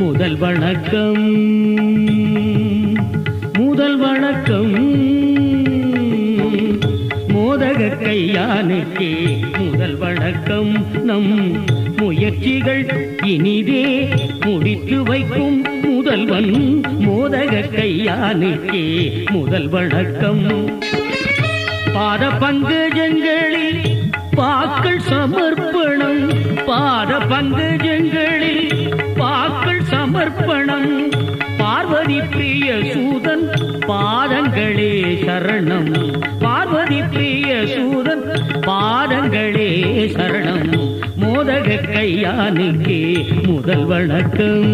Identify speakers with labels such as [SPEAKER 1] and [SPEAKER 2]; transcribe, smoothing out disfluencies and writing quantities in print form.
[SPEAKER 1] முதல் வணக்கம் முதல் வணக்கம் மோதக கையானுக்கே முதல் வணக்கம் நம் முயற்சிகள் இனிதே முடித்து வைக்கும் முதல்வன் மோதக கையானுக்கே முதல் வணக்கம் பாத பங்கஜங்களில் பாக்கள் சமர்ப்பணம் பாத பங்கஜங்களில் பாக்கள் சமர்ப்பணம் பார்வதி பிரிய சூதன் பாதங்களே சரணம் பார்வதி பிரிய சூதன் பாதங்களே சரணம் மோதக கையானுக்கே முதல் வணக்கம்